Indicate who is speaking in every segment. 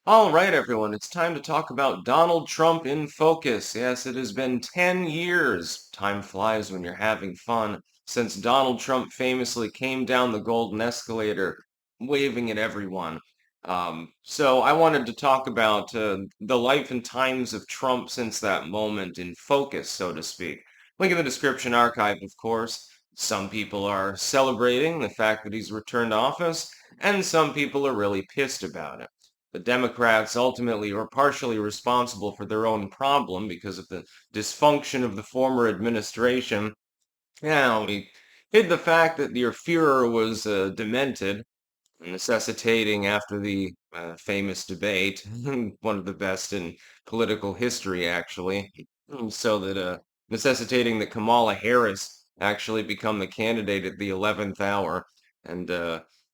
Speaker 1: All right, everyone, it's time to talk about Donald Trump in focus. Yes, it has been 10 years. Time flies when you're having fun. Since Donald Trump famously came down the golden escalator, waving at everyone. So I wanted to talk about the life and times of Trump since that moment in focus, so to speak. Link in the description archive, of course. Some people are celebrating the fact that he's returned to office, and some people are really pissed about it. The Democrats ultimately were partially responsible for their own problem because of the dysfunction of the former administration. Now, we hid the fact that their Führer was demented, necessitating, after the famous debate, one of the best in political history, actually, so that necessitating that Kamala Harris actually become the candidate at the 11th hour. And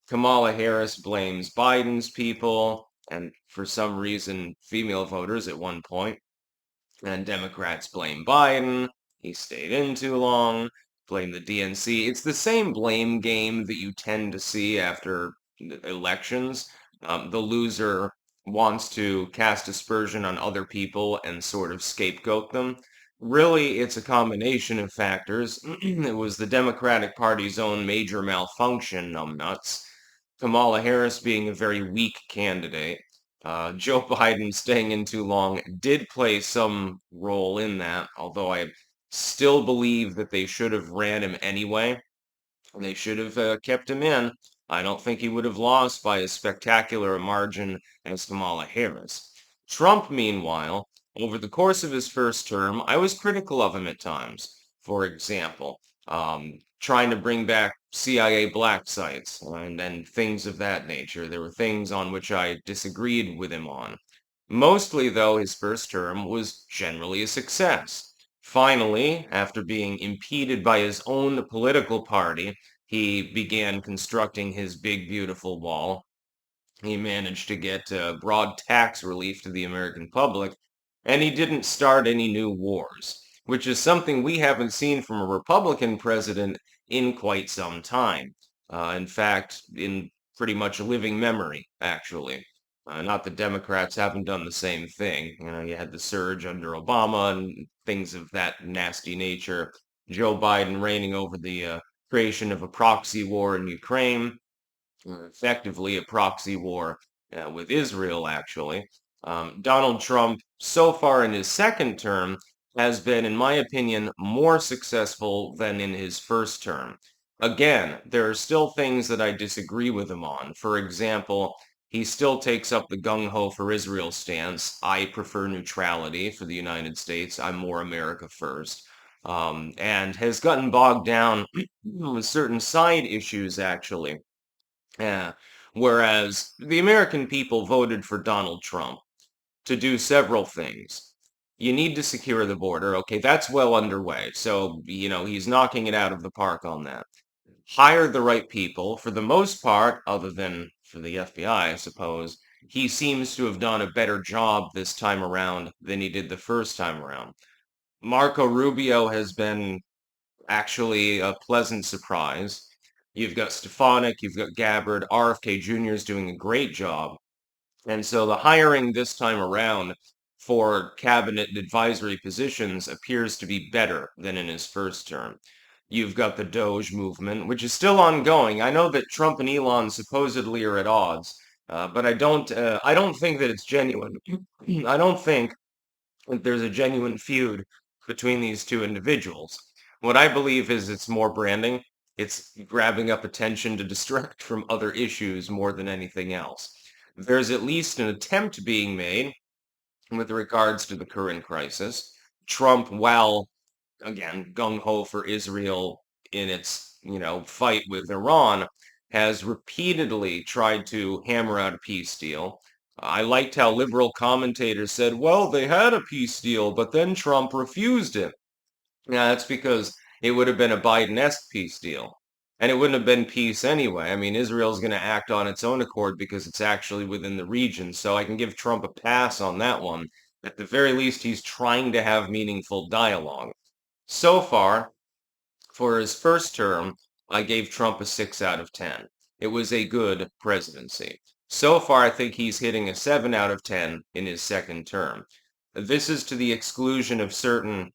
Speaker 1: Kamala Harris blames Biden's people and for some reason female voters at one point. And Democrats blame Biden. He stayed in too long. Blame the DNC. It's the same blame game that you tend to see after elections. The loser wants to cast aspersion on other people and sort of scapegoat them. Really, it's a combination of factors. It was the Democratic Party's own major malfunction, numbnuts. Kamala Harris being a very weak candidate. Joe Biden staying in too long did play some role in that, although I still believe that they should have ran him anyway. They should have kept him in. I don't think he would have lost by as spectacular a margin as Kamala Harris. Trump, meanwhile, over the course of his first term, I was critical of him at times. For example, trying to bring back CIA black sites and things of that nature. There were things on which I disagreed with him on. Mostly, though, his first term was generally a success. Finally, after being impeded by his own political party, he began constructing his big, beautiful wall. He managed to get broad tax relief to the American public, and he didn't start any new wars, which is something we haven't seen from a Republican president in quite some time. In fact, in pretty much living memory, actually. Not that Democrats haven't done the same thing. You know, you had the surge under Obama and things of that nasty nature. Joe Biden reigning over the creation of a proxy war in Ukraine, effectively a proxy war with Israel, actually. Donald Trump, so far in his second term, has been, in my opinion, more successful than in his first term. Again, there are still things that I disagree with him on. For example, he still takes up the gung-ho for Israel stance. I prefer neutrality for the United States. I'm more America first. And has gotten bogged down with certain side issues, actually. Yeah. Whereas the American people voted for Donald Trump to do several things. You need to secure the border. Okay, that's well underway. So, he's knocking it out of the park on that. Hire the right people. For the most part, other than for the FBI, I suppose, he seems to have done a better job this time around than he did the first time around. Marco Rubio has been actually a pleasant surprise. You've got Stefanik, you've got Gabbard, RFK Jr. is doing a great job. And so the hiring this time around for cabinet advisory positions appears to be better than in his first term. You've got the Doge movement, which is still ongoing. I know that Trump and Elon supposedly are at odds, but I don't think that it's genuine. I don't think that there's a genuine feud between these two individuals. What I believe is it's more branding. It's grabbing up attention to distract from other issues more than anything else. There's at least an attempt being made with regards to the current crisis. Trump, while again gung-ho for Israel in its, fight with Iran, has repeatedly tried to hammer out a peace deal. I liked how liberal commentators said, well, they had a peace deal, but then Trump refused it. Yeah, that's because it would have been a Biden-esque peace deal. And it wouldn't have been peace anyway. I mean, Israel's going to act on its own accord because it's actually within the region. So I can give Trump a pass on that one. At the very least, he's trying to have meaningful dialogue. So far, for his first term, I gave Trump a 6 out of 10. It was a good presidency. So far, I think he's hitting a 7 out of 10 in his second term. This is to the exclusion of certain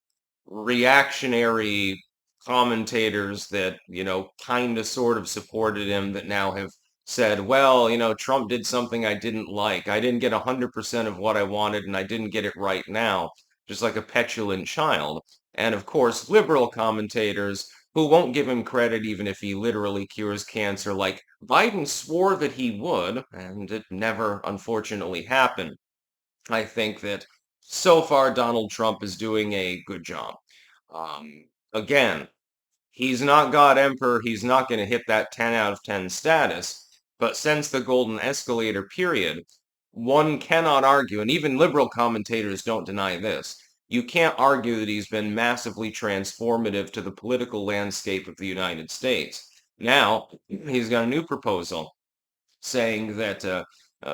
Speaker 1: reactionary commentators that, kind of sort of supported him that now have said, well, Trump did something I didn't like. I didn't get 100% of what I wanted and I didn't get it right now, just like a petulant child. And of course, liberal commentators who won't give him credit even if he literally cures cancer, like Biden swore that he would, and it never unfortunately happened. I think that so far Donald Trump is doing a good job. Again, he's not God Emperor. He's not going to hit that 10 out of 10 status. But since the golden escalator period, one cannot argue, and even liberal commentators don't deny this. You can't argue that he's been massively transformative to the political landscape of the United States. Now, he's got a new proposal saying that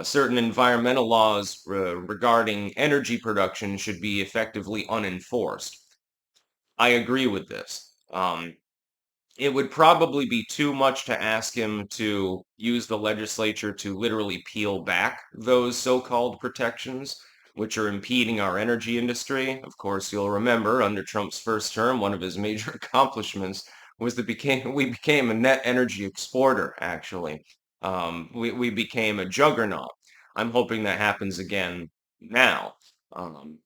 Speaker 1: certain environmental laws regarding energy production should be effectively unenforced. I agree with this. It would probably be too much to ask him to use the legislature to literally peel back those so-called protections, which are impeding our energy industry. Of course, you'll remember under Trump's first term, one of his major accomplishments was that we became a net energy exporter, actually. We became a juggernaut. I'm hoping that happens again now.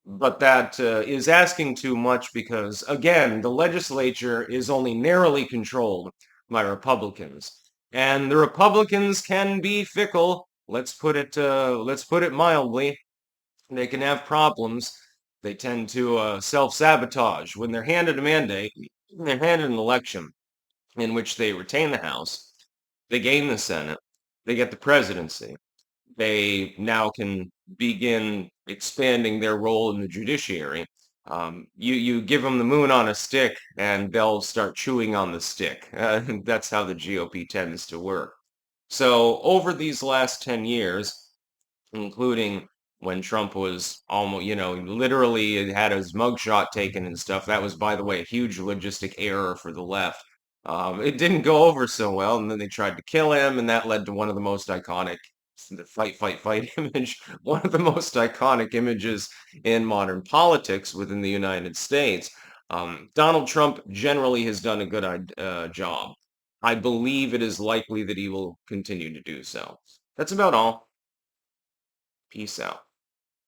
Speaker 1: But that is asking too much because, again, the legislature is only narrowly controlled by Republicans, and the Republicans can be fickle. Let's put it mildly. They can have problems. They tend to self-sabotage when they're handed a mandate. They're handed an election in which they retain the House, they gain the Senate, they get the presidency, they now can begin expanding their role in the judiciary. You give them the moon on a stick, and they'll start chewing on the stick. That's how the GOP tends to work. So over these last 10 years, including when Trump was almost, literally had his mugshot taken and stuff. That was, by the way, a huge logistic error for the left. It didn't go over so well, and then they tried to kill him, and that led to one of the most iconic, the fight, fight, fight image, one of the most iconic images in modern politics within the United States. Donald Trump generally has done a good job. I believe it is likely that he will continue to do so. That's about all. Peace out.